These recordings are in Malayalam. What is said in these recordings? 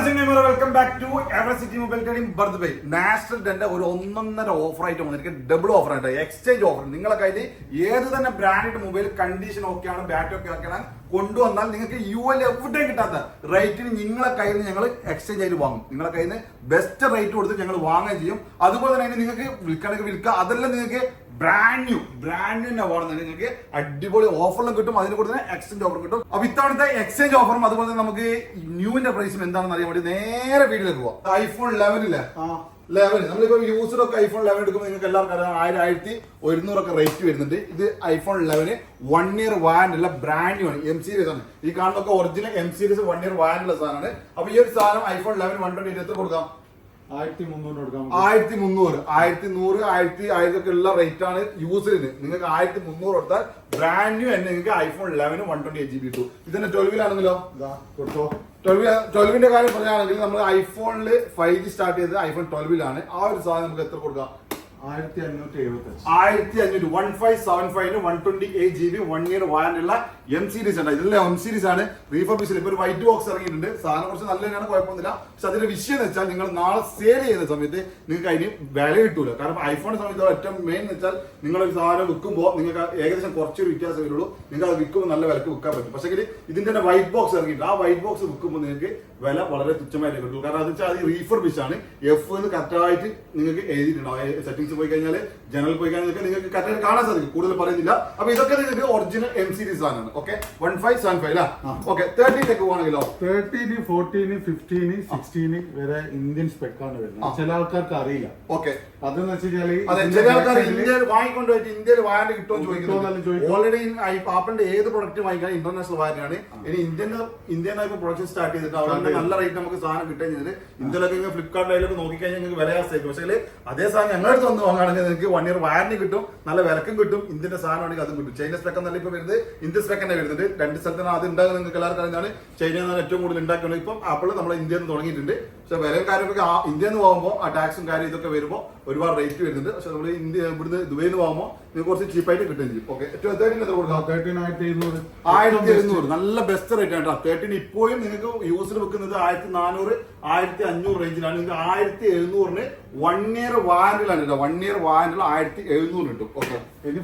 Welcome back to ever city mobile trading birthday നാഷണൽ ഡെന്റെ ഒരു ഒന്നൊന്നര ഓഫർ ആയിട്ട് വന്നിരിക്കും. ഡബിൾ ഓഫർ ആയിട്ട് എക്സ്ചേഞ്ച് ഓഫർ. നിങ്ങളെ കയ്യിൽ ഏത് തന്നെ ബ്രാൻഡഡ് മൊബൈൽ കണ്ടീഷൻ ഒക്കെയാണ്, ബാറ്ററി ഒക്കെ ആക്കണം കൊണ്ടുവന്നാൽ നിങ്ങൾക്ക് UL എവിടെയും കിട്ടാത്ത റേറ്റിന് നിങ്ങളെ കയ്യിൽ നിന്ന് ഞങ്ങൾ എക്സ്ചേഞ്ച് ആയിട്ട് വാങ്ങും. നിങ്ങളെ കയ്യിൽ നിന്ന് ബെസ്റ്റ് റേറ്റ് കൊടുത്ത് ഞങ്ങൾ വാങ്ങുകയും ചെയ്യും. അതുപോലെ തന്നെ നിങ്ങൾക്ക് വിൽക്കണമെങ്കിൽ വിൽക്കുക. അതെല്ലാം നിങ്ങൾക്ക് ബ്രാൻഡ് ന്യൂ ആണെന്നുണ്ടെങ്കിൽ നിങ്ങൾക്ക് അടിപൊളി ഓഫറിലും കിട്ടും. അതിന് കൂടെ തന്നെ എക്സ്ചേഞ്ച് ഓഫർ കിട്ടും. അപ്പൊ ഇത്തവണത്തെ എക്സ്ചേഞ്ച് ഓഫറും അതുപോലെ തന്നെ നമുക്ക് ന്യൂവിന്റെ പ്രൈസും എന്താണെന്ന് അറിയാൻ വേണ്ടി നേരെ വീട്ടിലേക്ക് പോവാം. ഐഫോൺ 11 ഇല്ലേ, 11 നമ്മളിപ്പോ യൂസറൊക്കെ ഐഫോൺ 11 എടുക്കുമ്പോൾ നിങ്ങൾക്ക് എല്ലാവർക്കും അറിയാം 1100 റേറ്റ് വരുന്നുണ്ട്. ഇത് ഐഫോൺ 11 1 year വാറന്റി ഉള്ള ബ്രാൻഡ് ന്യൂ ആണ്. M series ആണ്. ഈ കാണുന്നൊക്കെ original M series 1 year warranty ഉള്ള സാധനമാണ്. അപ്പൊ ഈ ഒരു സാധനം ഐഫോൺ 11 128 എത്ര കൊടുക്കാം? 1300 കൊടുക്കാം. 1300 1000 ഒക്കെ ഉള്ള റേറ്റ് ആണ് യൂസറിന്. നിങ്ങൾക്ക് 1300 കൊടുത്താൽ ബ്രാൻഡ് ന്യൂ തന്നെ നിങ്ങൾക്ക് ഐഫോൺ 11 128GB കിട്ടും. ഇതിന്റെ 12 കൊടുത്തോ. 12ന്റെ കാര്യം പറയുകയാണെങ്കിൽ നമ്മൾ ഐഫോണിൽ 5G സ്റ്റാർട്ട് ചെയ്തത് ഐഫോൺ 12 ആ ഒരു സാധനം നമുക്ക് എത്ര കൊടുക്കാം? 1575 1575 128GB 1 year വാറന്റി ഉള്ള M series ഉണ്ട്. ഇതെല്ലാം M series ആണ്. റീഫർബിഷ് ഇപ്പൊ ഒരു വൈറ്റ് ബോക്സ് ഇറങ്ങിയിട്ടുണ്ട്. സാധനം കുറച്ച് നല്ല തന്നെയാണ്, കുഴപ്പമൊന്നുമില്ല. പക്ഷെ അതിന്റെ വിഷയം എന്ന് വെച്ചാൽ നിങ്ങൾ നാളെ സെയിൽ ചെയ്യുന്ന സമയത്ത് നിങ്ങൾക്ക് അതിന് വില കിട്ടൂല. കാരണം ഐഫോണിന്റെ സമയത്ത് ഏറ്റവും മെയിൻ എന്ന് വെച്ചാൽ നിങ്ങളൊരു സാധനം വിൽക്കുമ്പോൾ നിങ്ങൾക്ക് ഏകദേശം കുറച്ചൊരു വ്യത്യാസം വരുള്ളൂ. നിങ്ങൾക്ക് അത് വിൽക്കുമ്പോൾ നല്ല വിലക്ക് വിൽക്കാൻ പറ്റും. പക്ഷേ ഇതിന്റെ തന്നെ വൈറ്റ് ബോക്സ് ഇറങ്ങിയിട്ടുണ്ട്. ആ വൈറ്റ് ബോക്സ് വിൽക്കുമ്പോൾ നിങ്ങൾക്ക് വില വളരെ തുച്ഛമായിട്ട് കിട്ടും. കാരണം അത് വെച്ചാൽ അത് റീഫർബിഷ് ആണ്. F എന്ന് കറക്റ്റായിട്ട് നിങ്ങൾക്ക് എഴുതിയിട്ടുണ്ടാവും. സെറ്റിംഗ്സ് പോയി കഴിഞ്ഞാൽ ജനറൽ പോയി കഴിഞ്ഞാൽ നിങ്ങൾക്ക് കറക്റ്റായിട്ട് കാണാൻ സാധിക്കും. കൂടുതൽ പറയുന്നില്ല. അപ്പൊ ഇതൊക്കെ നിങ്ങൾക്ക് ഒറിജിനൽ M series ആണ്. ഓക്കെ 1575 അല്ല. ഓക്കെ 13ലേക്ക് പോകണമെങ്കിലോ 13, 14, 15, 16 വരെ ഇന്ത്യൻ സ്പെക്കാണ് വരുന്നത്. ചില ആൾക്കാർക്ക് അറിയില്ല. ഓക്കെ അതെന്ന് വെച്ചാൽ ചില ആൾക്കാർ ഇന്ത്യയിൽ വാങ്ങിക്കൊണ്ടുപോയിട്ട് ഇന്ത്യയിൽ വാറന്റി കിട്ടുമെന്ന് ചോദിക്കുന്നത്. ഓൾറെഡി ആപ്പിളിന്റെ ഏത് പ്രൊഡക്റ്റ് വാങ്ങിക്കാൻ ഇന്റർനാഷണൽ വാറന്റി ആണ്. ഇനി ഇന്ത്യൻ പ്രൊഡക്ഷൻ സ്റ്റാർട്ട് ചെയ്തിട്ട് അവിടെ നല്ല റേറ്റ് നമുക്ക് സാധനം കിട്ടുകയും ചെയ്തിട്ട് ഇന്ത്യയിലൊക്കെ ഫ്ലിപ്കാർട്ടിലൊക്കെ നോക്കിക്കഴിഞ്ഞാൽ നിങ്ങൾക്ക് വില ആശ്രയിക്കും. പക്ഷേ അതേ സാധനം ഞങ്ങളുടെ വന്ന് വാങ്ങുകയാണെങ്കിൽ നിങ്ങൾക്ക് 1 year വാറന്റി കിട്ടും, നല്ല വിലക്കും കിട്ടും. ഇന്ത്യന്റെ സാധനം ആണെങ്കിൽ അതും കിട്ടും. ചൈന സ്പെക്ക് എന്നല്ല ഇപ്പൊ വരുന്നത്, ഇന്ത്യൻ സ്പെക്ക് തന്നെ വരുന്നുണ്ട്. രണ്ട് സ്ഥലത്താണ് അത് ഉണ്ടാകുന്നത്. നിങ്ങൾക്ക് എല്ലാവർക്കും അറിഞ്ഞാണ് ചൈനയിൽ ഏറ്റവും കൂടുതൽ ഉണ്ടാക്കുന്നത്. ഇപ്പം ആപ്പിൾ നമ്മുടെ ഇന്ത്യയിൽ നിന്ന് തുടങ്ങിയിട്ടുണ്ട്. പക്ഷെ വിലയും കാര്യമൊക്കെ ഇന്ത്യയിൽ നിന്ന് പോകുമ്പോൾ ആ ടാക്സും കാര്യം ഇതൊക്കെ വരുമ്പോൾ ഒരുപാട് റേറ്റ് വരുന്നുണ്ട്. പക്ഷെ നമ്മൾ ഇവിടുന്ന് ദുബൈയിൽ നിന്ന് പോകുമ്പോൾ നിങ്ങൾക്ക് കുറച്ച് ചീപ്പായിട്ട് കിട്ടുകയും ചെയ്യും. ഓക്കെ 13,700 നല്ല ബെസ്റ്റ് റേറ്റ് ആണ് കേട്ടോ. 13 ഇപ്പോഴും നിങ്ങൾക്ക് യൂസിൽ വെക്കുന്നത് 1400 1500 റേഞ്ചിലാണ്. നിങ്ങൾക്ക് 1700 1 year വാറന്റിലാണ് കേട്ടോ. 1 year വാറന്റിൽ 1700 കിട്ടും. ഓക്കെ ഇനി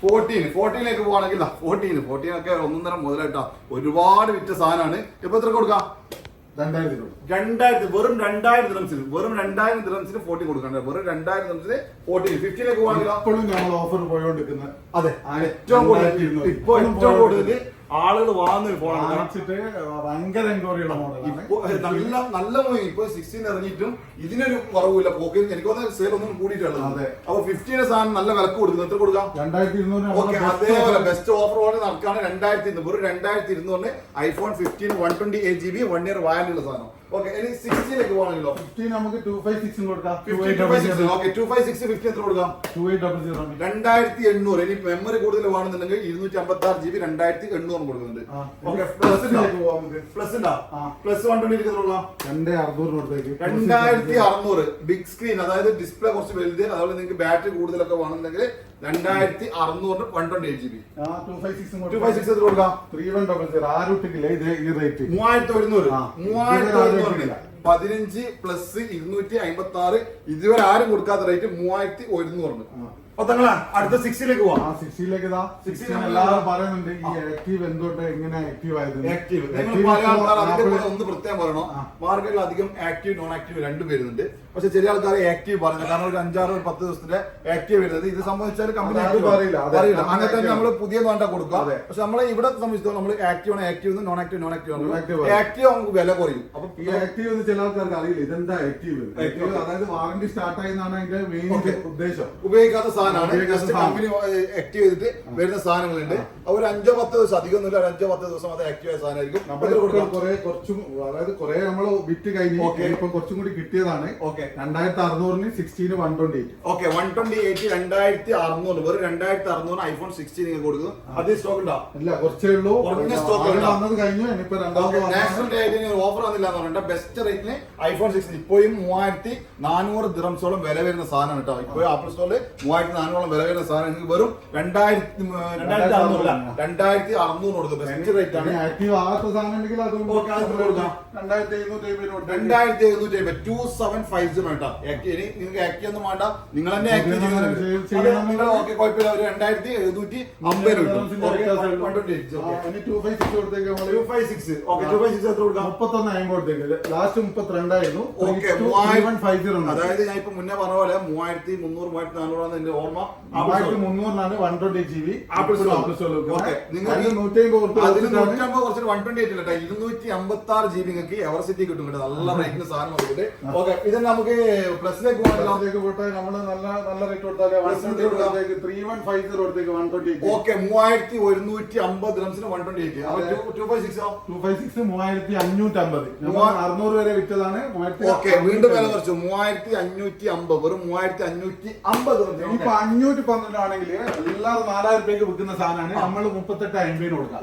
14ലേക്ക് പോവാണെങ്കിൽ 14 ഒക്കെ 1.5 മുതലായിട്ടാ ഒരുപാട് വിറ്റ സാധനമാണ്. ഇപ്പൊ എത്ര കൊടുക്കാം? 2000 വെറും 2000 ദിറംസിന് 14 കൊടുക്കണ്ട. വെറും 2000 ദിറംസിന് 14. 15ലേക്ക് പോവാണെങ്കിൽ അപ്പോഴും ഞങ്ങൾ ഓഫർ പോയോണ്ടിരിക്കുന്നത്. അതെ, ഏറ്റവും കൂടുതൽ ആളുകൾ വാങ്ങുന്നൊരു ഫോണാണ്. ഭയങ്കര എൻക്വയറിയുള്ള മോഡലാണ്. നല്ല മൂവി. ഇപ്പൊ 16 ഇറങ്ങിയിട്ടും ഇതിനൊരു കുറവില്ല. പോക്കിൽ എനിക്ക് തോന്നുന്നത് സെയിൽ ഒന്നും കൂടിയിട്ടുള്ളത്. അപ്പൊ 15 സാധനം നല്ല വിലക്ക് കൊടുക്കുന്നത്. എത്ര കൊടുക്കാം? 2200. അതേപോലെ ബെസ്റ്റ് ഓഫർ പോലെ നടക്കാണ്. 2200 വെറും 2200 ഐഫോൺ 15 128GB 1 year വാറന്റി ഉള്ള സാധനം. ഓക്കെ ഇനി 16ലേക്ക് പോകണമെങ്കിലോ 15 നമുക്ക് 256 കൊടുക്കാം. 256 15 എത്ര കൊടുക്കാം? 2800. 2800. ഇനി മെമ്മറി കൂടുതൽ വേണമെന്നുണ്ടെങ്കിൽ 256GB 2800 കൊടുക്കുന്നുണ്ട്. പ്ലസ് ഉണ്ടാ പ്ലസ് 120 എത്ര കൊടുക്കാം? 2600 കൊടുത്തേക്ക്. 2600 ബിഗ് സ്ക്രീൻ, അതായത് ഡിസ്പ്ലേ കുറച്ച് വലുത്. അതുപോലെ നിങ്ങൾക്ക് ബാറ്ററി കൂടുതലൊക്കെ വേണമെന്നുണ്ടെങ്കിൽ 2600 128GB. 256 എത്ര കൊടുക്കാം? 3100. ആരുട്ടിക്കില്ല ഈ റേറ്റ്. 3100 15 പ്ലസ് 256 ഇതുവരെ ആരും കൊടുക്കാത്ത റേറ്റ് 3100. അപ്പൊ തങ്ങളാ അടുത്ത 6ലേക്ക് പോവാം. 6ലേക്ക് എല്ലാവരും പറയുന്നുണ്ട് ഈ ആക്റ്റീവ് എന്തുകൊണ്ട് എങ്ങനെ ആക്റ്റീവ് ആയത്. ഒന്ന് പ്രത്യേകം പറയണോ, മാർക്കറ്റിൽ അധികം ആക്റ്റീവ് നോൺ ആക്റ്റീവ് രണ്ടും വരുന്നുണ്ട്. പക്ഷെ ചില ആൾക്കാർ ആക്റ്റീവ് പറയുന്നത് കാരണം ഒരു 5-10 ദിവസത്തിന്റെ ആക്റ്റീവ് വരുന്നത്. ഇത് സംബന്ധിച്ചാൽ കമ്പനി അറിയില്ല. അങ്ങനെ തന്നെ നമ്മൾ പുതിയ വേണ്ട കൊടുക്കുക. പക്ഷെ നമ്മളെ ഇവിടെ സംബന്ധിച്ചിടത്തോളം നമ്മൾ ആക്റ്റീവ് ആണ് ആക്റ്റീവ്, നോൺ ആക്റ്റീവ് ആക്റ്റീവ് നമുക്ക് വില കുറയും. അപ്പൊ ഈ ആക്റ്റീവ് എന്ന് ചില ആൾക്കാർക്ക് അറിയില്ല. ഇതെന്താ ആക്റ്റീവ്? അതായത് വാറന്റി സ്റ്റാർട്ട് ആയെന്നാണ് അതിന്റെ മെയിൻ ഉദ്ദേശം. ഉപയോഗിക്കാത്ത സാധനമാണ്. ജസ്റ്റ് കമ്പനി ആക്റ്റീവ് ചെയ്തിട്ട് വരുന്ന സാധനങ്ങളുണ്ട്. ഒരു 5-10 ദിവസം അധികമൊന്നുമില്ല. 5-10 ദിവസം അത് ആക്റ്റീവ് ആയ സാധനമായിരിക്കും. കുറച്ചും അതായത് കുറെ നമ്മള് വിറ്റ് കഴിഞ്ഞു. ഇപ്പൊ കുറച്ചും കൂടി കിട്ടിയതാണ്. 2600 16 128. ഓക്കെ 128 2600 വെറും 2600 ഐഫോൺ 16 നിങ്ങൾക്ക് കൊടുക്കുന്നു. അത് സ്റ്റോക്ക് ഉണ്ടോ? ഇല്ല, കുറച്ചേ ഉള്ളൂ. വന്നത് കഴിഞ്ഞു. ഇനിയിപ്പോ നാഷണൽ ഡേ ഓഫർ വന്നില്ല എന്ന് പറഞ്ഞാൽ ബെസ്റ്റ് റേറ്റിന് ഐഫോൺ 16 ഇപ്പോഴും 3400 ദിറംസോളം വില വരുന്ന സാധനം കേട്ടോ. ഇപ്പോഴും ആപ്പിൾ സ്റ്റോറിൽ 3400 നാനൂറോളം വില വരുന്ന സാധനം നിങ്ങൾക്ക് വെറും 2600 കൊടുക്കും. ബെസ്റ്റ് റേറ്റ് ആണ്. ആക്റ്റീവ് ആകാത്ത സാധനം ഉണ്ടെങ്കിൽ അത് ഓക്കെ, അത് കൊടുക്കാം. 2750 2750 കേട്ടോ. ഇനി നിങ്ങൾക്ക് ആക്റ്റീവ് ഒന്നും വേണ്ട, നിങ്ങൾ തന്നെ ആക്റ്റീവ് ചെയ്യുന്നുണ്ട്. നിങ്ങൾ ഓക്കെ കുഴപ്പമില്ല. ഒരു 2750 കിട്ടും. 256 കൊടുത്തേക്ക് 256 ഓക്കെ. 256 എത്ര കൊടുക്കാം? 31 കൊടുത്തേക്ക്. ലാസ്റ്റ് 32 ആയിരുന്നു. ഓക്കെ, 3050. അതായത് ഞാൻ ഇപ്പൊ മുന്നേ പറഞ്ഞ പോലെ 3300 3400 എന്റെ ഓർമ്മ. 3300 120 GB ആപ്പിൾ സ്റ്റോർ. ഓക്കെ, നിങ്ങൾക്ക് 150 അതിന് 150 കുറച്ച് 128 ഇല്ല 256 GB നിങ്ങൾക്ക് എവർസിറ്റി കിട്ടും കേട്ടോ. നല്ല റേറ്റിന് സാധനം വന്നിട്ട്. ഓക്കെ, ഇത് നമുക്ക് പ്ലസിലേക്ക് പോട്ടെ. നമ്മള് നല്ല റേറ്റ് കൊടുത്താലേ 3150 കൊടുത്തേക്ക് 120. ഓക്കെ, 3150 ദിർഹംസിന് 128. 256 3550. 600 വരെ വിറ്റതാണ്. ഓക്കെ, വീണ്ടും വില കുറച്ചു. 3550 വെറും 3550. ഇപ്പൊ 512 ആണെങ്കിൽ എല്ലാവരും 4000 രൂപയ്ക്ക് വിൽക്കുന്ന സാധനമാണ്. നമ്മൾ 3850 കൊടുക്കാം.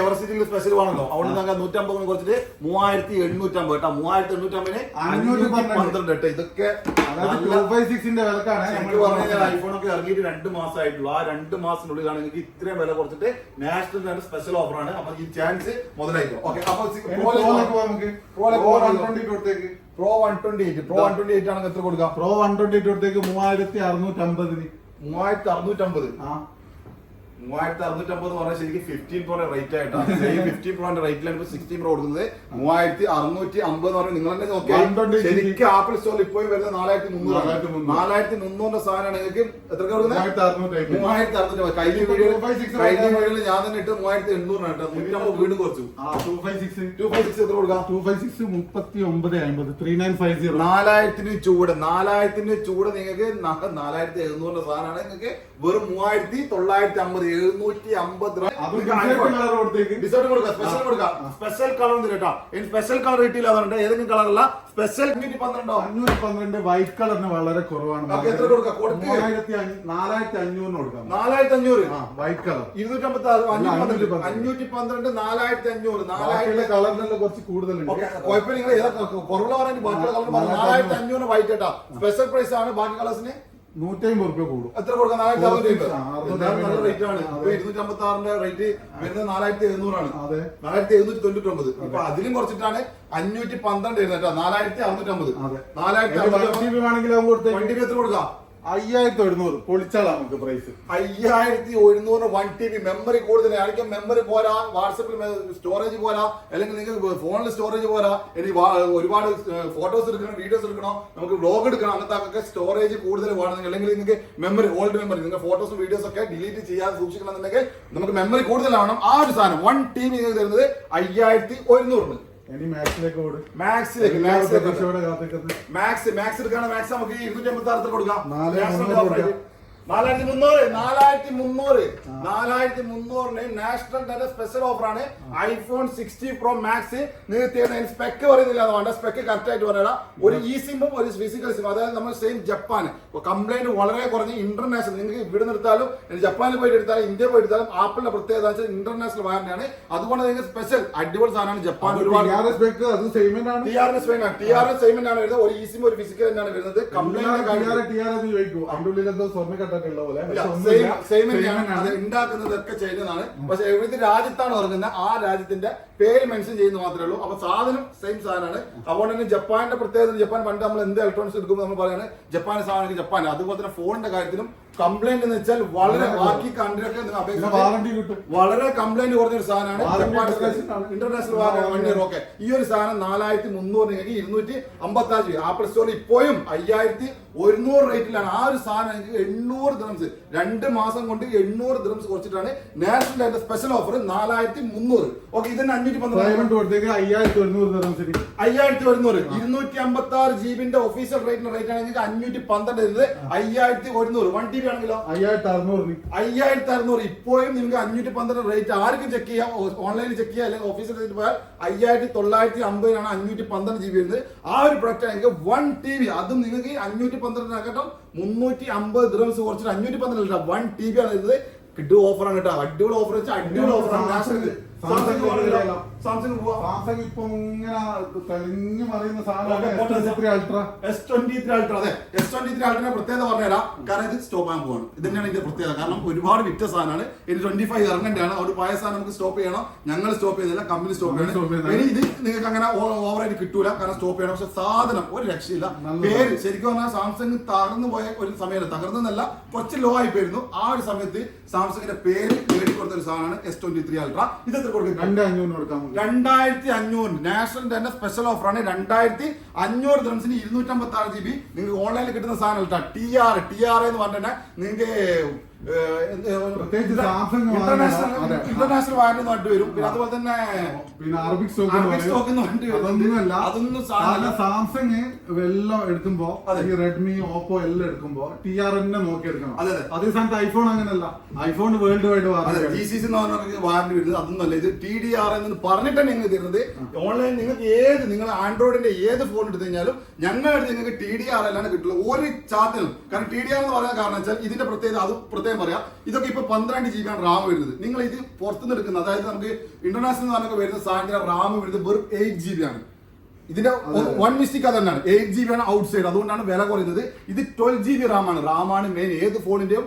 എവർസിറ്റിയിൽ സ്പെഷ്യൽ ആണല്ലോ, അവിടെ നമുക്ക് 150 കുറച്ചിട്ട് 3850 കേട്ടോ. 3850 512 കേട്ടോ. ഇതൊക്കെ 256ന്റെ വിലക്കാണ്. ഐഫോൺ ഒക്കെ ഇറങ്ങിയിട്ട് 2 മാസമായിട്ടുള്ളൂ. ആ 2 മാസത്തിനുള്ളിലാണ് നിങ്ങൾക്ക് ഇത്രയും വില കുറച്ചിട്ട് നാഷണൽ സ്പെഷ്യൽ ഓഫറാണ്. അപ്പൊ ഈ ചാൻസ് മുതലായിരിക്കും. ഓക്കെ, അപ്പൊ Pro 128 ആണെങ്കിൽ എത്ര കൊടുക്കാം? Pro 128 കൊടുത്തേക്ക് 3650. 3650. 3650 പറഞ്ഞാൽ ശരിക്കും 15 പ്രോന്റെ റേറ്റ് ആയിട്ടാണ്. 15 പ്രോന്റെ റേറ്റിലാണ് ഇപ്പൊ 16 പ്രോ കൊടുക്കുന്നത്. 3650 പറഞ്ഞാൽ നിങ്ങൾ തന്നെ നോക്കിയാൽ ശരിക്കും ആപ്പിൾ സ്റ്റോറിൽ ഇപ്പോഴും വരുന്നത് 4300 സാധനമാണ്. നിങ്ങൾക്ക് എത്ര കൊടുക്കുന്നത്? 3600. കഴിഞ്ഞ വീഡിയോയിൽ ഞാൻ തന്നെ ഇട്ട് 3800 കേട്ടോ. 150 വീണ്ടും കുറച്ചു. 256 എത്ര കൊടുക്കാം? 256 3950. 3950. 4000 ചൂട് നിങ്ങൾക്ക് 4700 സാധനമാണ്. നിങ്ങൾക്ക് വെറും 3950 ഡിസ്കൗണ്ട് കൊടുക്കാം. സ്പെഷ്യൽ കളർ കേട്ടോ. സ്പെഷ്യൽ കളർ കിട്ടിയില്ല അതുകൊണ്ട് ഏതെങ്കിലും കളറല്ല, സ്പെഷ്യൽ 512 വൈറ്റ് കളറിന് വളരെ കുറവാണ്. എത്ര കൊടുക്കാം? 4500 കൊടുക്കാം. 4500 വൈറ്റ് കളർ. 256 512 4500 കളറിനുള്ള കുറച്ച് കൂടുതലുണ്ട്. കുഴപ്പമില്ല. നിങ്ങൾ ഏതാ കുറവുള്ള പറയാൻ ബാക്കിയുള്ള കളർ 4500 വൈറ്റ് കേട്ടോ. സ്പെഷ്യൽ പ്രൈസ് ആണ്. ബാക്കി കളേഴ്സിന് 150 രൂപ കൂടും. എത്ര കൊടുക്കാം? 4600 നല്ല റേറ്റ് ആണ്. 256 റേറ്റ് വരുന്നത് 4700 ആണ്. 4799. ഇപ്പൊ അതിലും കുറച്ചിട്ടാണ് 512 വരുന്നത് കേട്ടോ. 4650. 4000 എത്ര കൊടുക്കാം? 5100 പൊളിച്ചാലാണ് നമുക്ക് പ്രൈസ്. 5100 1TB മെമ്മറി കൂടുതൽ ആയിരിക്കും. മെമ്മറി പോരാ, വാട്സപ്പിൽ സ്റ്റോറേജ് പോരാ, അല്ലെങ്കിൽ നിങ്ങൾക്ക് ഫോണിൽ സ്റ്റോറേജ് പോരാ, ഇനി ഒരുപാട് ഫോട്ടോസ് എടുക്കണം, വീഡിയോസ് എടുക്കണോ, നമുക്ക് വ്ലോഗ് എടുക്കണം, അങ്ങനത്തെ സ്റ്റോറേജ് കൂടുതൽ വേണമെങ്കിൽ, അല്ലെങ്കിൽ നിങ്ങൾക്ക് മെമ്മറി ഓൾഡ് മെമ്മറി നിങ്ങൾ ഫോട്ടോസും വീഡിയോസ് ഒക്കെ ഡിലീറ്റ് ചെയ്യാതെ സൂക്ഷിക്കണമെന്നുണ്ടെങ്കിൽ നമുക്ക് മെമ്മറി കൂടുതലാവണം. ആ ഒരു സാധനം 1TB നിങ്ങൾക്ക് തരുന്നത് 5100. ഇനി മാക്സിലേക്ക് ഓടും. മാക്സ് എടുക്കാണ്. മാക്സ് നമുക്ക് 256 കൊടുക്കാം. 4300 നാഷണൽ ഡേ സ്പെഷ്യൽ ഓഫറാണ്. ഐഫോൺ 60 പ്രോ മാക്സ് നിങ്ങൾക്ക് സ്പെക്ക് പറയുന്നില്ല, അതുകൊണ്ട് സ്പെക്ക് കറക്റ്റ് ആയിട്ട് പറയാം. ഒരു ഇ സിമും ഒരു ഫിസിക്കൽ സിമും, അതായത് നമ്മൾ സെയിം ജപ്പാൻ കംപ്ലൈന്റ് വളരെ കുറഞ്ഞ ഇന്റർനാഷണൽ. നിങ്ങൾക്ക് ഇവിടെ നിർത്താലും ജപ്പാനിൽ പോയിട്ട് എടുത്താലും ഇന്ത്യ പോയിട്ട് എടുത്താലും ആപ്പിളിന്റെ പ്രത്യേകത ഇന്റർനാഷണൽ വാറന്റിയാണ്. അതുകൊണ്ട് നിങ്ങൾക്ക് സ്പെഷ്യൽ അടിപൊളി സാധനമാണ്. ജപ്പാൻ ഒരുപാട് TRS സെയിമെന്റ് ആണ് വരുന്നത്. ഒരു ഇ സിം ഒരു ഫിസിക്കൽ തന്നെയാണ് വരുന്നത്. ഉണ്ടാക്കുന്നതൊക്കെ ചെയ്യുന്നതാണ്. പക്ഷെ ഏത് രാജ്യത്താണ് ഇറങ്ങുന്നത് ആ രാജ്യത്തിന്റെ പേര് മെൻഷൻ ചെയ്യുന്നത് മാത്രമേ ഉള്ളൂ. അപ്പൊ സാധനം സെയിം സാധനമാണ്. അതുകൊണ്ട് തന്നെ ജപ്പാന്റെ പ്രത്യേകത, ജപ്പാൻ പണ്ട് നമ്മൾ എന്ത് ഇലക്ട്രോണിക്സ് എടുക്കുമ്പോൾ നമ്മൾ പറയുന്നത് ജപ്പാൻ സാധനം ജപ്പാൻ. അതുപോലെ തന്നെ ഫോണിന്റെ കാര്യത്തിലും കംപ്ലൈന്റ് എന്ന് വെച്ചാൽ വളരെ ബാക്കി കൺട്രിയൊക്കെ വളരെ കംപ്ലൈന്റ് കുറഞ്ഞൊരു സാധനമാണ്. International warranty. ഓക്കെ, ഈ ഒരു സാധനം 4300 255 ആപ്പിൾ സ്റ്റോറിൽ ഇപ്പോഴും 5100 റേറ്റിലാണ്. ആ ഒരു സാധനം 800 ദിർഹംസ് 2 മാസം കൊണ്ട് 800 ദിർഹംസ് കുറച്ചിട്ടാണ് നാഷണൽ ആയിട്ട് സ്പെഷ്യൽ ഓഫർ 4300. ഓക്കെ, ഇതിന് 5100 256 GB ഒഫീഷ്യൽ റേറ്റിന്റെ റേറ്റ് ആണ് 512 വരുന്നത്. 5100 1TB ആണെങ്കിലോ 5600. ഇപ്പോഴും നിങ്ങൾക്ക് 512 റേറ്റ് ആർക്കും ചെക്ക് ചെയ്യാം, ഓൺലൈനിൽ ചെക്ക് ചെയ്യാം, അല്ലെങ്കിൽ ഓഫീസിൽ റേറ്റ് പോയാൽ 5950 512 GB വരുന്നത്. ആ ഒരു പ്രൊഡക്റ്റ് ആണെങ്കിൽ 1TB, അതും നിങ്ങൾക്ക് 512 350 ദിർഹംസ് കുറച്ചിട്ട് 512 1TB ആണ് വരുന്നത്. കിട്ടും ഓഫറാണ് കേട്ടോ. അടിപൊളി ഓഫർ വെച്ചാൽ അടിപൊളി ഓഫറാണ്. സാംസങ് സാംസങ് പോവാ. സാംസങ് ഇപ്പൊ ഇങ്ങനെ തെളിഞ്ഞു മറിയുന്ന സാധനമാണ് അൾട്രാ. S23 ultra. അതെ, S23 അൾട്രാ പ്രത്യേകത പറഞ്ഞുതരാം. കാരണം ഇത് സ്റ്റോപ്പ് ആകാൻ പോവാണ്. ഇത് തന്നെയാണ് ഇതിന്റെ പ്രത്യേകത. കാരണം ഒരുപാട് വിറ്റ സാധനമാണ്. ഇനി 25 ഇറങ്ങേണ്ടതാണ്. അവിടെ പഴയ സാധനം നമുക്ക് സ്റ്റോപ്പ് ചെയ്യണം. ഞങ്ങൾ സ്റ്റോപ്പ് ചെയ്തില്ല, കമ്പനി സ്റ്റോപ്പ് ചെയ്യണം. ഇനി ഇത് നിങ്ങൾക്ക് അങ്ങനെ ഓവറായിട്ട് കിട്ടൂല, കാരണം സ്റ്റോപ്പ് ചെയ്യണം. പക്ഷെ സാധനം ഒരു രക്ഷയില്ല. പേര് ശരിക്കും പറഞ്ഞാൽ സാംസങ് തകർന്നു പോയ ഒരു സമയത്ത്, തകർന്നല്ല കുറച്ച് ലോ ആയി പോയിരുന്നു. ആ ഒരു സമയത്ത് സാംസങ്ങിന്റെ പേര് നേടിക്കൊടുത്ത ഒരു സാധനമാണ് S23 അൾട്രാ. ഇത് എത്ര കൊടുക്കും? 2500 നാഷണൽ തന്നെ സ്പെഷ്യൽ ഓഫറാണ്. 2500 ദിർഹംസിന് 256 GB നിങ്ങൾക്ക് ഓൺലൈനിൽ കിട്ടുന്ന സാധനം കേട്ടോ. TR എന്ന് പറഞ്ഞാൽ നിങ്ങൾക്ക് ഇന്റർനാഷണൽ വാറന്റി നാട്ടിൽ വരും. പിന്നെ അതുപോലെ തന്നെ അറബിക് അതൊന്നും സാംസങ് എല്ലാം എടുക്കുമ്പോ റെഡ്മി ഓപ്പോ എല്ലാം എടുക്കുമ്പോ TR തന്നെ നോക്കി എടുക്കണം. അതേ സ്ഥാനത്ത് ഐഫോൺ അങ്ങനല്ല. IPhone world wide GCC warranty വരുന്നത് അതൊന്നുമല്ല. ഇത് TDR എന്ന് പറഞ്ഞിട്ടാണ് നിങ്ങൾ തരുന്നത്. ഓൺലൈൻ നിങ്ങൾക്ക് നിങ്ങൾ ആൻഡ്രോയിഡിന്റെ ഏത് ഫോൺ എടുത്തു കഴിഞ്ഞാലും ഞങ്ങളുടെ അടുത്ത് നിങ്ങൾക്ക് TDR അല്ലാണ്ട് കിട്ടില്ല ഒരു ചാർട്ടിലും. കാരണം TDR എന്ന് പറയാൻ കാരണം വെച്ചാൽ ഇതിന്റെ പ്രത്യേകത അത് പ്രത്യേകം പറയാം. ഇതൊക്കെ ഇപ്പൊ 12 GB ആണ് റാം വരുന്നത്. നിങ്ങൾ ഇത് പുറത്തുനിന്ന് എടുക്കുന്നത്, അതായത് നമുക്ക് ഇന്റർനാഷണൽ സാധനമൊക്കെ വരുന്ന സാധനത്തിന്റെ റാം വരുന്നത് വെറും 8 GB ആണ്. ഇതിന്റെ വൺ മിസ്റ്റേക്ക് അത് തന്നെയാണ്. 8 GB ആണ് ഔട്ട് സൈഡ്, അതുകൊണ്ടാണ് വില കുറയുന്നത്. ഇത് 12 GB റാമാണ്. റാമാണ് മെയിൻ. ഏത് ഫോണിന്റെയും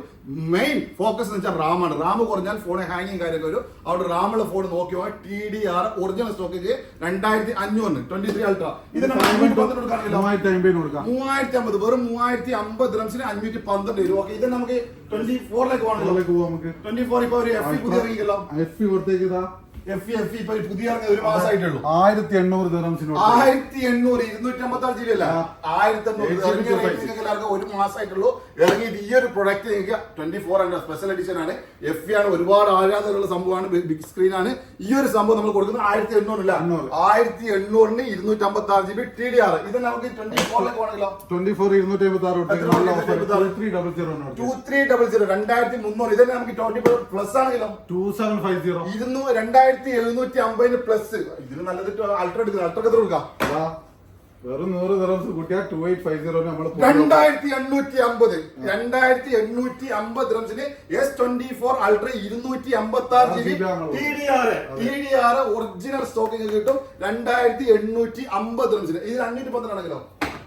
മെയിൻ ഫോക്കസ് എന്ന് വെച്ചാൽ റാമാണ്. റാം കുറഞ്ഞാൽ ഫോൺ ഹാങ്ങിങ് കാര്യമൊക്കെ വരും. അവിടെ റാമുള്ള ഫോൺ നോക്കിയോ TDR ഒറിജിനൽ സ്റ്റോക്ക് 2500 23 അൾട്രാ. ഇതിന് 3050 വെറും 3050 ദിർഹംസിന് 512 രൂപ. ഇത് നമുക്ക് 24ലേക്ക് പോകണം. 24 ഇപ്പൊ ഒരു FE പുതിയ ഇറങ്ങിയല്ലോ. FE പുറത്തേക്ക് FE ഇപ്പൊ പുതിയ ഒരു മാസമായിട്ടുള്ളൂ. 1800 ദിർഹംസിന് 1800 256 GB അല്ല, 1800 എല്ലാവർക്കും ഒരു മാസമായിട്ടുള്ളൂ ഇറങ്ങിയിട്ട്. ഈ ഒരു പ്രൊഡക്റ്റ് നിങ്ങൾക്ക് 24 സ്പെഷ്യൽ എഡിഷൻ ആണ്. FE ആണ്. ഒരുപാട് ആരാധകരുള്ള സംഭവമാണ്. ബിഗ് സ്ക്രീൻ ആണ്. ഈ ഒരു സംഭവം നമ്മൾ കൊടുക്കുന്നത് 1800 ഇല്ല, 1800 256 GB TDR. ഇത് നമുക്ക് 24ലേക്ക് പോകണമെങ്കിലോ 2300 2300. ഇതന്നെ നമുക്ക് 24 പ്ലസ് ആണെങ്കിലോ 2750 2750 പ്ലസ്. ഇതിന് നല്ലത് അൾട്രാ എടുക്കുന്നത്. അൾട്രാ എത്ര കൊടുക്കാം? വെറും 100 ദിർഹംസ് കൂട്ടിയാൽ 2850 നമ്മൾ 2850 ദിർഹംസിന് S24 ultra 256 GB TDR original stocking കിട്ടും. 2850 ദിർഹംസിന്. ഇത് 512 ആണെങ്കിലോ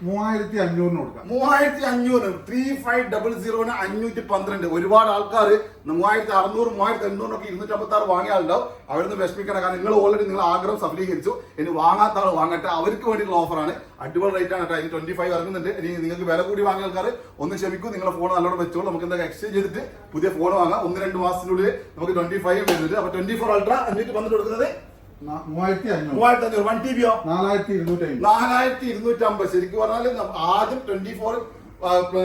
3500 കൊടുക്കാം. 3500 3500 512. ഒരുപാട് ആൾക്കാർ 3600 3800 ഒക്കെ 256 വാങ്ങിയ ആളുണ്ടാവും. അവിടുന്ന് വിഷമിക്കണം. കാരണം നിങ്ങൾ ഓൾറെഡി നിങ്ങൾ ആഗ്രഹം സഫലീകരിച്ചു. ഇനി വാങ്ങാത്ത ആൾ വാങ്ങട്ടെ. അവർക്ക് വേണ്ടിയിട്ടുള്ള ഓഫറാണ്. അടിപൊളി റേറ്റ് ആണ് കേട്ടോ. ഇനി 25 ഇറങ്ങുന്നുണ്ട്. ഇനി നിങ്ങൾക്ക് വില കൂടി വാങ്ങിയ ആൾക്കാർ ഒന്ന് ക്ഷമിക്കും. നിങ്ങളുടെ ഫോൺ നല്ലോണം വെച്ചോളൂ. നമുക്ക് എന്താ എക്സ്ചേഞ്ച് ചെയ്തിട്ട് പുതിയ ഫോൺ വാങ്ങാം. 1-2 മാസത്തിനുള്ളിൽ നമുക്ക് 25 വരുന്നുണ്ട്. അപ്പൊ 24 അൾട്രാ 512 കൊടുക്കുന്നത് 3500 1 TB 4250. ശരിക്കും പറഞ്ഞാല് ആദ്യം 24 അൾട്രാ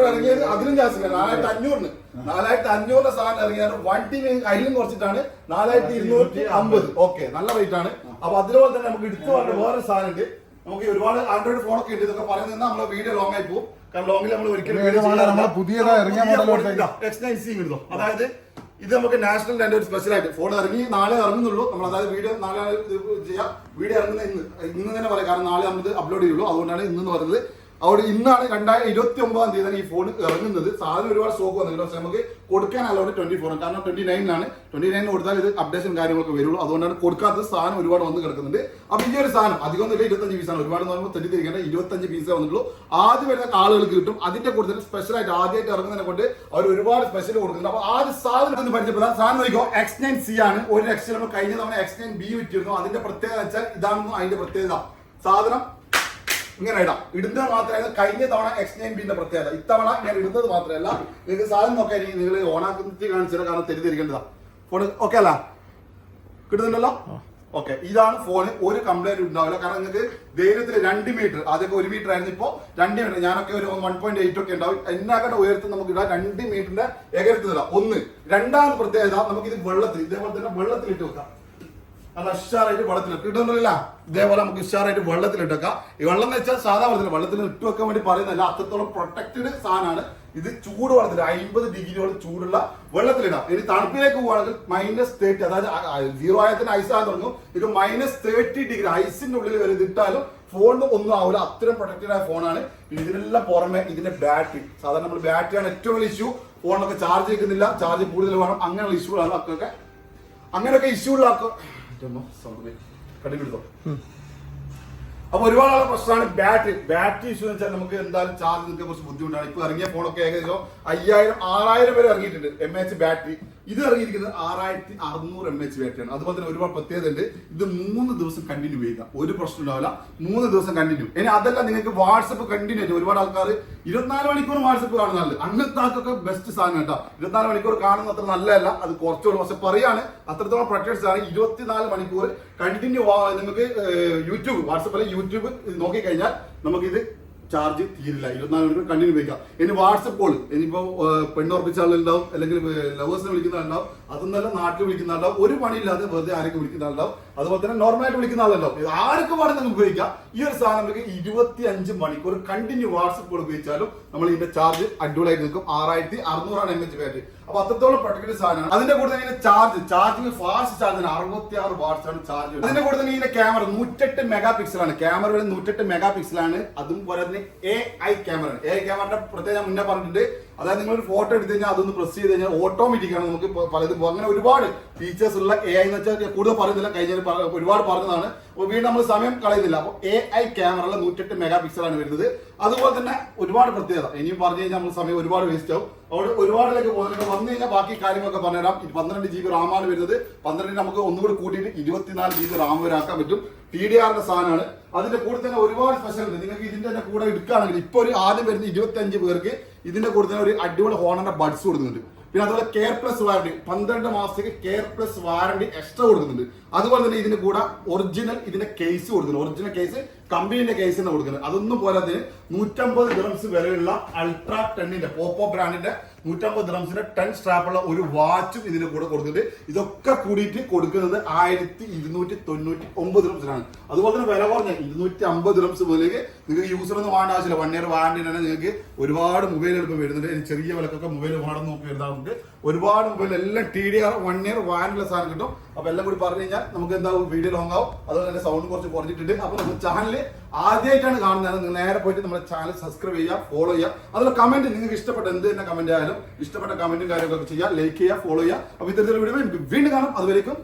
ഇറങ്ങിയത് അതിലും ജാസ്തി 4500 4500 സാധനം ഇറങ്ങിയാണ്. 1 TB അതിലും കുറച്ചിട്ടാണ് 4250. ഓക്കെ, നല്ല റേറ്റ് ആണ്. അപ്പൊ അതുപോലെ തന്നെ നമുക്ക് എടുത്തു പറഞ്ഞ വേറെ സാധനം ഉണ്ട്. നമുക്ക് ഒരുപാട് ആൻഡ്രോയിഡ് ഫോണൊക്കെ ഉണ്ട്. ഇതൊക്കെ പറയുന്നത് നമ്മളെ വീഡിയോ ലോങ് ആയി പോകും. കാരണം ലോങ്ങിൽ നമ്മൾ ഒരിക്കലും X9C കിട്ടും. അതായത് ഇത് നമുക്ക് നാഷണൽ രണ്ട് ഒരു സ്പെഷ്യൽ ആയിട്ട് ഫോൺ ഇറങ്ങി നാളെ ഇറങ്ങുന്നുള്ളൂ. നമ്മൾ അതായത് വീഡിയോ നാളെ ചെയ്യാം. വീഡിയോ ഇറങ്ങുന്ന ഇന്ന് തന്നെ പറയാം. കാരണം നാളെ നമ്മൾ അപ്ലോഡ് ചെയ്യുള്ളൂ. അതുകൊണ്ടാണ് ഇന്ന് പറയുന്നത്. അവിടെ ഇന്നാണ് 2029 തീയതിയാണ് ഈ ഫോൺ ഇറങ്ങുന്നത്. സാധനം ഒരുപാട് സ്റ്റോക്ക് വന്നിട്ടുണ്ട്. പക്ഷെ നമുക്ക് കൊടുക്കാനല്ല 24, കാരണം 29 കൊടുത്താൽ ഇത് അപ്ഡേഷൻ കാര്യങ്ങളൊക്കെ വരുള്ളൂ. അതുകൊണ്ടാണ് കൊടുക്കാത്തത്. സാധനം ഒരുപാട് വന്ന് കിടക്കുന്നുണ്ട്. അപ്പൊ ഈ ഒരു സാധനം അധികം ഒന്നുമില്ല, 25 പീസാണ്. ഒരുപാട് തെറ്റിദ്ധരിക്കേണ്ട 25 പീസേ വന്നിട്ടുള്ളൂ. ആദ്യം വരുന്ന ആളുകൾക്ക് കിട്ടും. അതിന്റെ കൂടുതൽ സ്പെഷ്യൽ ആയിട്ട് ആദ്യമായിട്ട് ഇറങ്ങുന്നതിനെ കൊണ്ട് അവർ ഒരുപാട് സ്പെഷ്യൽ കൊടുക്കുന്നുണ്ട്. അപ്പൊ ആ സാധനം ഒന്ന് പരിചയപ്പെടാം. സാധനം നോക്കിയോ X9C ആണ്. ഒരു ലക്ഷം നമ്മൾ കഴിഞ്ഞ തവണ X9B വിറ്റിരുന്നു. അതിന്റെ പ്രത്യേകത വെച്ചാൽ ഇതാണെന്ന് അതിന്റെ പ്രത്യേകത. സാധനം ഇങ്ങനെ ഇടാം. ഇടുന്നത് മാത്രമല്ല, കഴിഞ്ഞ തവണ X9Bന്റെ പ്രത്യേകത ഇത്തവണ ഇങ്ങനെ ഇടുന്നത് മാത്രമല്ല, നിങ്ങൾക്ക് സാധനം നോക്കാൻ നിങ്ങൾ ഓണാക്കി കാണിച്ചത്. കാരണം തെറ്റിദ്ധരിക്കേണ്ടതാ. ഫോൺ ഓക്കെ അല്ല, കിട്ടുന്നുണ്ടല്ലോ. ഓക്കെ, ഇതാണ് ഫോൺ. ഒരു കംപ്ലൈന്റ് ഉണ്ടാവില്ല. കാരണം നിങ്ങൾക്ക് ധൈര്യത്തിൽ 2 മീറ്റർ, ആദ്യമൊക്കെ 1 മീറ്റർ ആയിരുന്നു, ഇപ്പൊ 2 മീറ്റർ. ഞാനൊക്കെ ഒരു 1.8 ഒക്കെ ഉണ്ടാവും. എന്നാക്കട്ടെ ഉയരത്തിൽ നമുക്ക് ഇടാം. 2 മീറ്ററിന്റെ ഏകരത്തിലിടാം. ഒന്ന്. രണ്ടാമത് പ്രത്യേകത, നമുക്ക് ഇത് വെള്ളത്തിൽ ഇതേപോലെ തന്നെ വെള്ളത്തിലിട്ട് വെക്കാം. നല്ല ഉഷാറായിട്ട് വെള്ളത്തിൽ കിട്ടുന്നില്ല. ഇതേപോലെ നമുക്ക് ഉഷാറായിട്ട് വെള്ളത്തിലിട്ടേക്കാം. ഈ വെള്ളം എന്ന് വെച്ചാൽ സാധാ വെള്ളത്തിൽ ഇട്ട് വെക്കാൻ വേണ്ടി പറയുന്നതല്ല. അത്രത്തോളം പ്രൊട്ടക്റ്റഡ് സാധനമാണ് ഇത്. ചൂട് വെള്ളത്തിൽ 50 ഡിഗ്രിയോളം ചൂടുള്ള വെള്ളത്തിലിടാം. ഇനി തണുപ്പിലേക്ക് പോവുകയാണെങ്കിൽ -30, അതായത് 0 ആയത്തിന് ഐസ് ആകാൻ തുടങ്ങും. ഇത് -30 ഡിഗ്രി ഐസിന്റെ ഉള്ളിൽ വരെ ഇതിട്ടാലും ഫോണിന് ഒന്നും ആവില്ല. അത്രയും പ്രൊട്ടക്റ്റഡ് ആയ ഫോണാണ്. ഇതിനെല്ലാം പുറമെ ഇതിന്റെ ബാറ്ററി, സാധാരണ നമ്മൾ ബാറ്ററിയാണ് ഏറ്റവും വലിയ ഇഷ്യൂ. ഫോണൊക്കെ ചാർജ് ചെയ്യുന്നില്ല, ചാർജ് കൂടുതൽ വേണം, അങ്ങനെയുള്ള ഇഷ്യൂ ആണ്. ഒക്കെ അങ്ങനെയൊക്കെ ഇഷ്യൂ ഉള്ള കണ്ടിപ്പിടുത്തോ. അപ്പൊ ഒരുപാട് ആളെ പ്രശ്നമാണ് ബാറ്ററി ഇഷ്യൂ എന്ന് വെച്ചാൽ നമുക്ക് എന്തായാലും ചാർജ് നിൽക്കാൻ കുറച്ച് ബുദ്ധിമുട്ടാണ്. ഇപ്പൊ ഇറങ്ങിയ ഫോണൊക്കെ ഏകദേശം 5000-6000 വരെ ഇറങ്ങിയിട്ടുണ്ട് mAh ബാറ്ററി. ഇത് ഇറങ്ങിയിരിക്കുന്നത് 6600 mAh ബാറ്ററിയാണ്. അതുപോലെ തന്നെ ഒരുപാട് പ്രത്യേകത ഉണ്ട്. ഇത് 3 ദിവസം കണ്ടിന്യൂ ചെയ്യുക, ഒരു പ്രശ്നം ഉണ്ടാവില്ല. 3 ദിവസം കണ്ടിന്യൂ. ഇനി അതല്ല, നിങ്ങൾക്ക് വാട്സപ്പ് കണ്ടിന്യൂ ആയിട്ട് ഒരുപാട് ആൾക്കാർ 24 മണിക്കൂർ വാട്സപ്പ് കാണുന്നതല്ല. അങ്ങനത്തെ ആൾക്കൊക്കെ ബെസ്റ്റ് സാധനം കേട്ടോ. 24 മണിക്കൂർ കാണുന്ന അത്ര നല്ലതല്ല, അത് കുറച്ചുകൂടി. പക്ഷെ പറയാണ് അത്രത്തോളം പ്രൊട്ടക്ട്സ് ആണ്. 24 മണിക്കൂർ കണ്ടിന്യൂ നിങ്ങൾക്ക് യൂട്യൂബ്, വാട്സപ്പിലെ യൂട്യൂബ് നോക്കിക്കഴിഞ്ഞാൽ നമുക്കിത് ചാർജ് തീരില്ല. 24 മണിക്കൂർ കണ്ടിന്യൂ ഉപയോഗിക്കാം. ഇനി വാട്സപ്പ് കോൾ, ഇനിയിപ്പോ പെണ്ണുറപ്പിച്ച ആളുണ്ടാവും, അല്ലെങ്കിൽ ലവേഴ്സിനെ വിളിക്കുന്ന ആളുണ്ടാവും, അതൊന്നല്ല നാട്ടിൽ വിളിക്കുന്ന ആളുണ്ടാവും, ഒരു പണിയില്ലാതെ വെറുതെ ആരൊക്കെ വിളിക്കുന്ന ആളുണ്ടാവും, അതുപോലെ തന്നെ നോർമലായിട്ട് വിളിക്കുന്ന ആളുണ്ടാവും. ഇത് ആരൊക്കെ വേണം നമുക്ക് ഉപയോഗിക്കാം. ഈ ഒരു സാധനം നമുക്ക് 25 മണിക്കൂർ കണ്ടിന്യൂ വാട്സപ്പ് കോൾ ഉപയോഗിച്ചാലും നമ്മൾ ഇതിന്റെ ചാർജ് അടിപൊളിയായിട്ട് നിൽക്കും. 6600 mAh ബാറ്ററി. അപ്പൊ അത്രത്തോളം പ്രൊട്ടക്റ്റഡ് സാധനമാണ്. അതിന്റെ കൂടെ തന്നെ ചാർജിങ് ഫാസ്റ്റ് ചാർജിന് 66 വാട്ട്സ് ആണ് ചാർജ്. അതിന്റെ കൂടെ തന്നെ ഇതിന്റെ ക്യാമറ 108 മെഗാ പിക്സലാണ്. ക്യാമറ 108 മെഗാ പിക്സലാണ്. അതും പോലെ തന്നെ AI ക്യാമറ. AI ക്യാമറയുടെ പ്രത്യേകം ഞാൻ മുന്നേ പറഞ്ഞിട്ടുണ്ട്. അതായത് നിങ്ങൾ ഒരു ഫോട്ടോ എടുത്തു കഴിഞ്ഞാൽ അതൊന്ന് പ്രസ് ചെയ്ത് കഴിഞ്ഞാൽ ഓട്ടോമാറ്റിക് ആണ് നമുക്ക് പലതും. അങ്ങനെ ഒരുപാട് ഫീച്ചേഴ്സ് ഉള്ള AI എന്ന് വെച്ചാൽ കൂടുതൽ പറയുന്നില്ല, കഴിഞ്ഞ ഒരുപാട് പറഞ്ഞതാണ്. അപ്പോൾ വീണ്ടും നമ്മൾ സമയം കളയുന്നില്ല. അപ്പോൾ AI ക്യാമറയിലെ 108 മെഗാ പിക്സലാണ് വരുന്നത്. അതുപോലെ തന്നെ ഒരുപാട് പ്രത്യേകത ഇനിയും പറഞ്ഞു കഴിഞ്ഞാൽ നമ്മൾ സമയം ഒരുപാട് വേസ്റ്റ് ആവും. അവിടെ ഒരുപാടിലേക്ക് പോകുന്നത് വന്നു കഴിഞ്ഞാൽ ബാക്കി കാര്യങ്ങളൊക്കെ പറഞ്ഞുതരാം. 12 GB റാമാണ് വരുന്നത്. 12 നമുക്ക് ഒന്നുകൂടി കൂട്ടിയിട്ട് 24 GB റാം വരെ ആക്കാൻ പറ്റും. TDR സാധനമാണ്. അതിന്റെ കൂടെ തന്നെ ഒരുപാട് സ്പെഷ്യൽ ഉണ്ട്. നിങ്ങൾക്ക് ഇതിന്റെ തന്നെ കൂടെ എടുക്കുകയാണെങ്കിൽ ഇപ്പൊ ഒരു ആദ്യം വരുന്ന 25 പേർക്ക് ഇതിന്റെ കൂടെ തന്നെ ഒരു അടിപൊളി ഹോണറിന്റെ ബഡ്സ് കൊടുക്കുന്നുണ്ട്. പിന്നെ അതുപോലെ കെയർ പ്ലസ് വാറണ്ടി, 12 മാസത്തേക്ക് കെയർ പ്ലസ് വാറണ്ടി എക്സ്ട്രാ കൊടുക്കുന്നുണ്ട്. അതുപോലെ തന്നെ ഇതിന്റെ കൂടെ ഒറിജിനൽ ഇതിന്റെ കേസ് കൊടുക്കുന്നുണ്ട്. ഒറിജിനൽ കേസ് കമ്പനിയുടെ കേസ് തന്നെ കൊടുക്കുന്നത്. അതൊന്നും പോരാതെ 150 ദിറംസ് വിലയുള്ള അൾട്രാ 10ന്റെ പോപ്പോ ബ്രാൻഡിന്റെ 150 ദിറംസിന്റെ 10 സ്ട്രാപ്പുള്ള ഒരു വാച്ചും ഇതിന്റെ കൂടെ കൊടുക്കുന്നുണ്ട്. ഇതൊക്കെ കൂടിയിട്ട് കൊടുക്കുന്നത് 1299 ദിറംസിനാണ്. അതുപോലെ തന്നെ വില കുറഞ്ഞ 250 ദിറംസ് മുതലേക്ക് നിങ്ങൾക്ക് യൂസർ ഒന്നും വേണ്ട ആവശ്യമില്ല. 1 ഇയർ വാറണ്ടി തന്നെ നിങ്ങൾക്ക് ഒരുപാട് മൊബൈൽ എളുപ്പം വരുന്നുണ്ട്. ചെറിയ വിലക്കൊക്കെ മൊബൈൽ വേണം നോക്കി വരുന്നുണ്ട്. ഒരുപാട് മൊബൈൽ എല്ലാം TDR 1 ഇയർ വാറണ്ടിയുള്ള സാധനം കിട്ടും. അപ്പൊ എല്ലാം കൂടി പറഞ്ഞു കഴിഞ്ഞാൽ നമുക്ക് എന്താവും വീഡിയോ ലോങ് ആവും. അതുപോലെ തന്നെ സൗണ്ട് കുറച്ച് കുറഞ്ഞിട്ടുണ്ട്. അപ്പൊ നമ്മുടെ ചാനൽ ആദ്യമായിട്ടാണ് കാണുന്നത്, നിങ്ങൾ നേരെ പോയിട്ട് നമ്മുടെ ചാനൽ സബ്സ്ക്രൈബ് ചെയ്യുക, ഫോളോ ചെയ്യുക. അതുപോലെ കമന്റ്, നിങ്ങൾക്ക് ഇഷ്ടപ്പെട്ട എന്ത് തന്നെ കമന്റ് ആയാലും ഇഷ്ടപ്പെട്ട കമന്റും കാര്യങ്ങളൊക്കെ ചെയ്യുക, ലൈക്ക് ചെയ്യുക, ഫോളോ ചെയ്യുക. അപ്പൊ ഇത്തരത്തിലുള്ള വീഡിയോ വീണ്ടും കാണാം. അതുവരേക്കും